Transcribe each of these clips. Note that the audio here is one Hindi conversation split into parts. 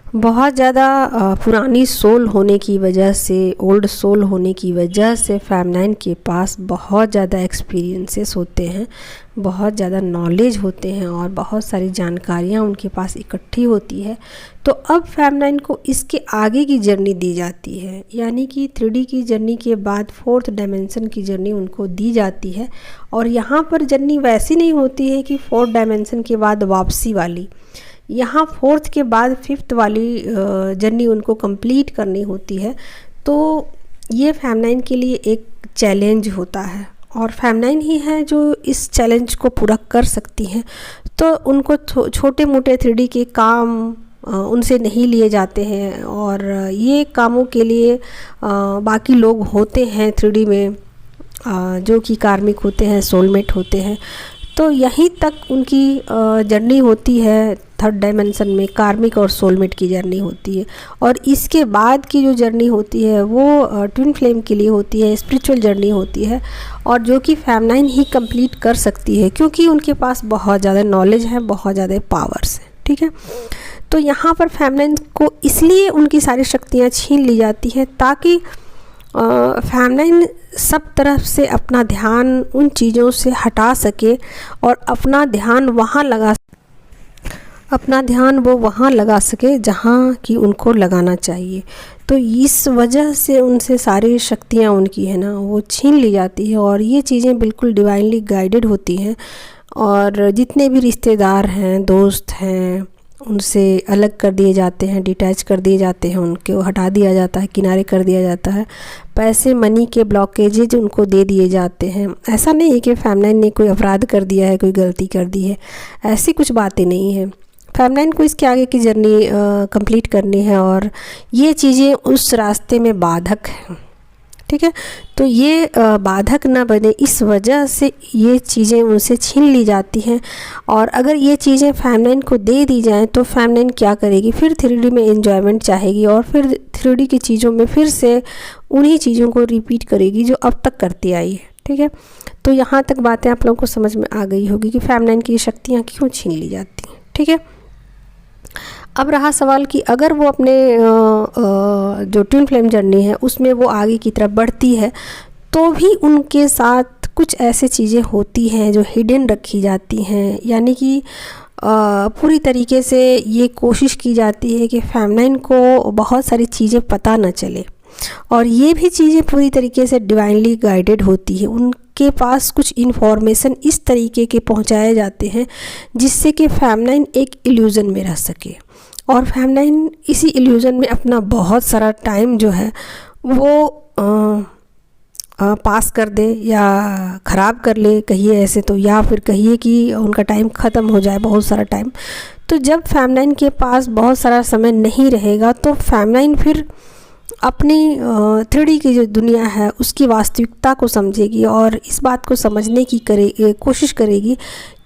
बहुत ज़्यादा पुरानी सोल होने की वजह से, ओल्ड सोल होने की वजह से फेमनाइन के पास बहुत ज़्यादा एक्सपीरियंसेस होते हैं, बहुत ज़्यादा नॉलेज होते हैं और बहुत सारी जानकारियाँ उनके पास इकट्ठी होती है। तो अब फेमनाइन को इसके आगे की जर्नी दी जाती है, यानी कि 3D की जर्नी के बाद 4th डायमेंशन की जर्नी उनको दी जाती है। और यहाँ पर जर्नी वैसी नहीं होती है कि 4th डायमेंशन के बाद वापसी वाली, यहाँ 4th के बाद 5th वाली जर्नी उनको कंप्लीट करनी होती है। तो ये फेमनाइन के लिए एक चैलेंज होता है और फेमनाइन ही है जो इस चैलेंज को पूरा कर सकती हैं। तो उनको छोटे मोटे 3D के काम उनसे नहीं लिए जाते हैं और ये कामों के लिए बाकी लोग होते हैं 3D में, जो कि कार्मिक होते हैं, सोलमेट होते हैं। तो यहीं तक उनकी जर्नी होती है 3rd डायमेंशन में, कार्मिक और सोलमेट की जर्नी होती है। और इसके बाद की जो जर्नी होती है वो ट्विन फ्लेम के लिए होती है, स्पिरिचुअल जर्नी होती है, और जो कि फेमनाइन ही कंप्लीट कर सकती है क्योंकि उनके पास बहुत ज़्यादा नॉलेज है, बहुत ज़्यादा पावर्स हैं। ठीक है, तो यहाँ पर फेमनाइन को इसलिए उनकी सारी शक्तियाँ छीन ली जाती हैं ताकि फेमनाइन सब तरफ से अपना ध्यान उन चीज़ों से हटा सके और अपना ध्यान वो वहाँ लगा सके जहाँ कि उनको लगाना चाहिए। तो इस वजह से उनसे सारी शक्तियाँ उनकी है ना वो छीन ली जाती है और ये चीज़ें बिल्कुल डिवाइनली गाइडेड होती हैं। और जितने भी रिश्तेदार हैं, दोस्त हैं, उनसे अलग कर दिए जाते हैं, डिटैच कर दिए जाते हैं, उनको हटा दिया जाता है, किनारे कर दिया जाता है। पैसे मनी के ब्लॉकेजेज उनको दे दिए जाते हैं। ऐसा नहीं है कि फेमनाइन ने कोई अपराध कर दिया है, कोई गलती कर दी है, ऐसी कुछ बातें नहीं है। फेमनाइन को इसके आगे की जर्नी कंप्लीट करनी है और ये चीज़ें उस रास्ते में बाधक हैं। ठीक है, तो ये बाधक ना बने इस वजह से ये चीज़ें उनसे छीन ली जाती हैं। और अगर ये चीज़ें फेमनाइन को दे दी जाएं तो फेमनाइन क्या करेगी, फिर 3D में एन्जॉयमेंट चाहेगी और फिर 3D की चीज़ों में फिर से उन्हीं चीज़ों को रिपीट करेगी जो अब तक करती आई है। ठीक है, तो यहाँ तक बातें आप लोगों को समझ में आ गई होगी कि फेमनाइन की शक्तियाँ क्यों छीन ली जाती हैं। ठीक है, अब रहा सवाल कि अगर वो अपने जो ट्विन फ्लेम जर्नी है उसमें वो आगे की तरफ बढ़ती है तो भी उनके साथ कुछ ऐसे चीज़ें होती हैं जो हिडन रखी जाती हैं, यानी कि पूरी तरीके से ये कोशिश की जाती है कि फेमनाइन को बहुत सारी चीज़ें पता न चले। और ये भी चीज़ें पूरी तरीके से डिवाइनली गाइडेड होती है। उनके पास कुछ इन्फॉर्मेशन इस तरीके के पहुंचाए जाते हैं जिससे कि फेमनाइन एक इल्यूज़न में रह सके और फेमनाइन इसी इल्यूज़न में अपना बहुत सारा टाइम जो है वो पास कर दे या ख़राब कर ले, कहिए ऐसे तो, या फिर कहिए कि उनका टाइम ख़त्म हो जाए, बहुत सारा टाइम। तो जब फेमनाइन के पास बहुत सारा समय नहीं रहेगा तो फेमनाइन फिर अपनी 3D की जो दुनिया है उसकी वास्तविकता को समझेगी और इस बात को समझने की कोशिश करेगी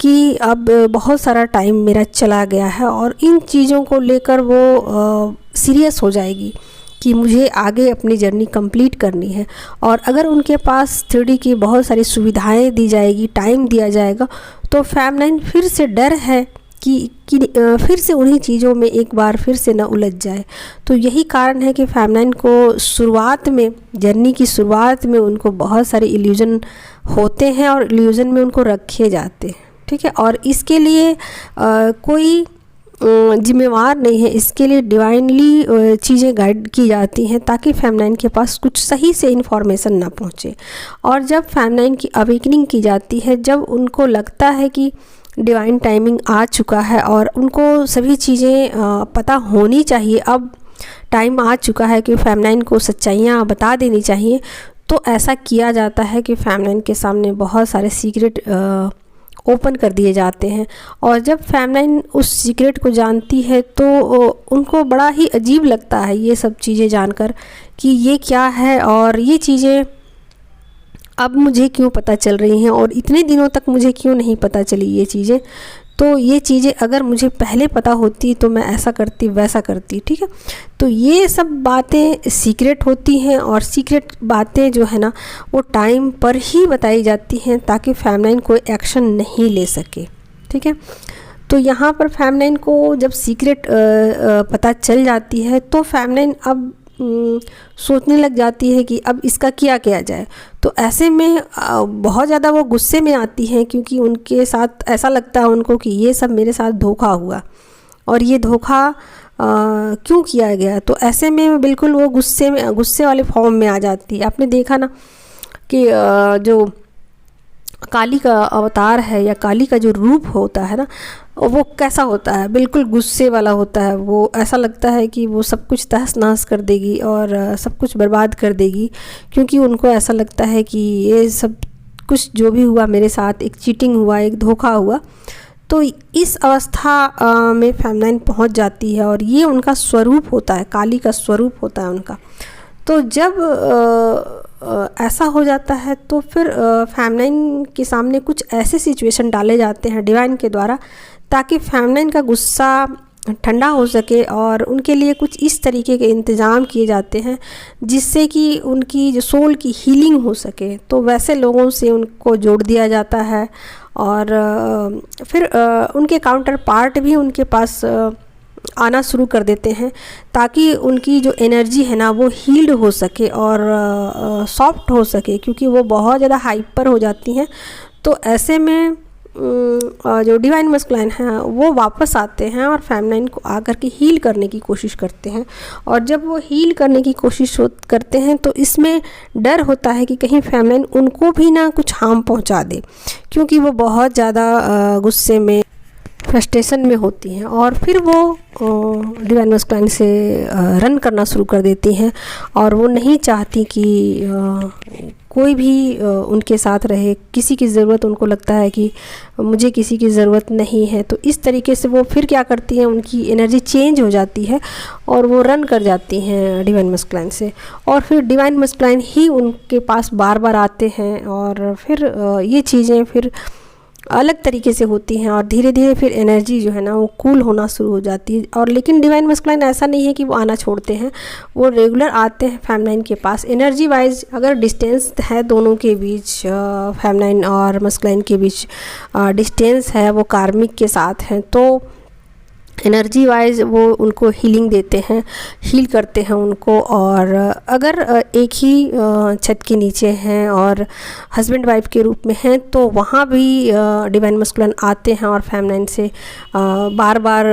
कि अब बहुत सारा टाइम मेरा चला गया है और इन चीज़ों को लेकर वो सीरियस हो जाएगी कि मुझे आगे अपनी जर्नी कंप्लीट करनी है। और अगर उनके पास 3D की बहुत सारी सुविधाएं दी जाएगी, टाइम दिया जाएगा, तो फेमनाइन फिर से डर है कि फिर से उन्हीं चीज़ों में एक बार फिर से न उलझ जाए। तो यही कारण है कि फेमनाइन को शुरुआत में, जर्नी की शुरुआत में उनको बहुत सारे इल्यूज़न होते हैं और इल्यूज़न में उनको रखे जाते हैं। ठीक है, और इसके लिए कोई जिम्मेवार नहीं है, इसके लिए डिवाइनली चीज़ें गाइड की जाती हैं ताकि फेमनाइन के पास कुछ सही से इन्फॉर्मेशन ना पहुँचे। और जब फेमनाइन की अवेकनिंग की जाती है, जब उनको लगता है कि डिवाइन टाइमिंग आ चुका है और उनको सभी चीज़ें पता होनी चाहिए, अब टाइम आ चुका है कि फेमनाइन को सच्चाइयाँ बता देनी चाहिए, तो ऐसा किया जाता है कि फेमनाइन के सामने बहुत सारे सीक्रेट ओपन कर दिए जाते हैं। और जब फेमनाइन उस सीक्रेट को जानती है तो उनको बड़ा ही अजीब लगता है ये सब चीज़ें जानकर कि ये क्या है और ये चीज़ें अब मुझे क्यों पता चल रही हैं और इतने दिनों तक मुझे क्यों नहीं पता चली ये चीज़ें। तो ये चीज़ें अगर मुझे पहले पता होती तो मैं ऐसा करती, वैसा करती। ठीक है, तो ये सब बातें सीक्रेट होती हैं और सीक्रेट बातें जो है ना वो टाइम पर ही बताई जाती हैं ताकि फेमनाइन कोई एक्शन नहीं ले सके। ठीक है, तो यहाँ पर फेमनाइन को जब सीक्रेट पता चल जाती है तो फेमनाइन अब सोचने लग जाती है कि अब इसका क्या किया जाए। तो ऐसे में बहुत ज़्यादा वो गुस्से में आती हैं, क्योंकि उनके साथ ऐसा लगता है उनको कि ये सब मेरे साथ धोखा हुआ और ये धोखा क्यों किया गया। तो ऐसे में बिल्कुल वो गुस्से वाले फॉर्म में आ जाती है। आपने देखा ना कि जो काली का अवतार है या काली का जो रूप होता है ना, वो कैसा होता है, बिल्कुल गुस्से वाला होता है। वो ऐसा लगता है कि वो सब कुछ तहस नहस कर देगी और सब कुछ बर्बाद कर देगी, क्योंकि उनको ऐसा लगता है कि ये सब कुछ जो भी हुआ मेरे साथ, एक चीटिंग हुआ, एक धोखा हुआ। तो इस अवस्था में फेमनाइन पहुंच जाती है और ये उनका स्वरूप होता है, काली का स्वरूप होता है उनका। तो जब ऐसा हो जाता है तो फिर फेमनाइन के सामने कुछ ऐसे सिचुएशन डाले जाते हैं डिवाइन के द्वारा, ताकि फेमनाइन का गुस्सा ठंडा हो सके और उनके लिए कुछ इस तरीके के इंतज़ाम किए जाते हैं जिससे कि उनकी जो सोल की हीलिंग हो सके। तो वैसे लोगों से उनको जोड़ दिया जाता है और फिर उनके काउंटर पार्ट भी उनके पास आना शुरू कर देते हैं, ताकि उनकी जो एनर्जी है ना वो हील्ड हो सके और सॉफ्ट हो सके, क्योंकि वो बहुत ज़्यादा हाइपर हो जाती हैं। तो ऐसे में जो डिवाइन मस्कुलाइन हैं वो वापस आते हैं और फेमनाइन को आकर के हील करने की कोशिश करते हैं। और जब वो हील करने की कोशिश करते हैं तो इसमें डर होता है कि कहीं फेमनाइन उनको भी ना कुछ हार्म पहुंचा दे, क्योंकि वो बहुत ज़्यादा गुस्से में, फ्रस्ट्रेशन में होती हैं। और फिर वो डिवाइन मस्कुलाइन से रन करना शुरू कर देती हैं और वो नहीं चाहती कि कोई भी उनके साथ रहे, किसी की ज़रूरत, उनको लगता है कि मुझे किसी की ज़रूरत नहीं है। तो इस तरीके से वो फिर क्या करती हैं, उनकी एनर्जी चेंज हो जाती है और वो रन कर जाती हैं डिवाइन मस्कुलाइन से। और फिर डिवाइन मस्कुलाइन ही उनके पास बार बार आते हैं और फिर ये चीज़ें फिर अलग तरीके से होती हैं और धीरे धीरे फिर एनर्जी जो है ना वो कूल होना शुरू हो जाती है। और लेकिन डिवाइन मस्कुलाइन ऐसा नहीं है कि वो आना छोड़ते हैं, वो रेगुलर आते हैं फेमनाइन के पास। एनर्जी वाइज अगर डिस्टेंस है दोनों के बीच, फेमनाइन और मस्कुलाइन के बीच डिस्टेंस है, वो कार्मिक के साथ हैं, तो एनर्जी वाइज वो उनको हीलिंग देते हैं, हील करते हैं उनको। और अगर एक ही छत के नीचे हैं और हस्बैंड वाइफ के रूप में हैं तो वहाँ भी डिवाइन मस्कुलाइन आते हैं और फेमनाइन से बार बार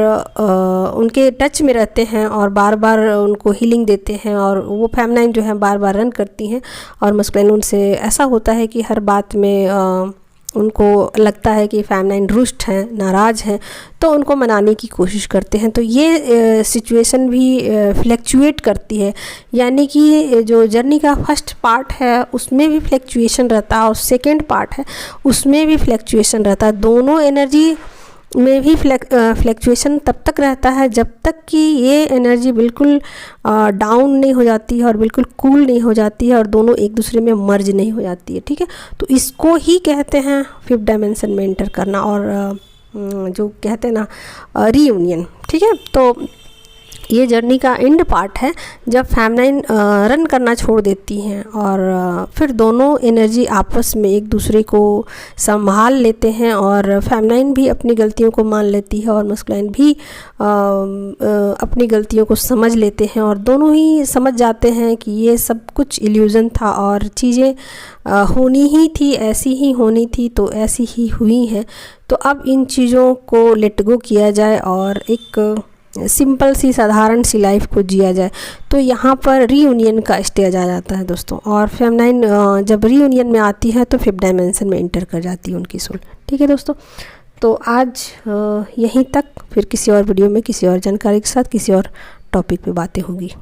उनके टच में रहते हैं और बार बार उनको हीलिंग देते हैं। और वो फेमनाइन जो है बार बार रन करती हैं और मस्कुलाइन उनसे, ऐसा होता है कि हर बात में उनको लगता है कि फेमनाइन रुष्ट हैं, नाराज़ हैं, तो उनको मनाने की कोशिश करते हैं। तो ये सिचुएशन भी फ्लैक्चुएट करती है, यानी कि जो जर्नी का फर्स्ट पार्ट है उसमें भी फ्लैक्चुएशन रहता है और सेकंड पार्ट है उसमें भी फ्लैक्चुएशन रहता है। दोनों एनर्जी में भी फ्लैक्चुएशन तब तक रहता है जब तक कि ये एनर्जी बिल्कुल डाउन नहीं हो जाती है और बिल्कुल कूल नहीं हो जाती है और दोनों एक दूसरे में मर्ज नहीं हो जाती है। ठीक है, तो इसको ही कहते हैं फिफ्थ डायमेंशन में एंटर करना और जो कहते हैं ना रीयूनियन। ठीक है, तो ये जर्नी का एंड पार्ट है जब फेमनाइन रन करना छोड़ देती हैं और फिर दोनों एनर्जी आपस में एक दूसरे को संभाल लेते हैं और फेमनाइन भी अपनी गलतियों को मान लेती है और मस्कुलाइन भी अपनी गलतियों को समझ लेते हैं और दोनों ही समझ जाते हैं कि ये सब कुछ इल्यूज़न था और चीज़ें होनी ही थी, ऐसी ही होनी थी, तो ऐसी ही हुई हैं। तो अब इन चीज़ों को लेट गो किया जाए और एक सिंपल सी साधारण सी लाइफ को जिया जाए। तो यहाँ पर रीयूनियन का स्टेज आ जाता है दोस्तों। और फेमनाइन जब रीयूनियन में आती है तो फिफ्थ डायमेंशन में एंटर कर जाती है उनकी सोल। ठीक है दोस्तों, तो आज यहीं तक, फिर किसी और वीडियो में किसी और जानकारी के साथ किसी और टॉपिक पे बातें होंगी।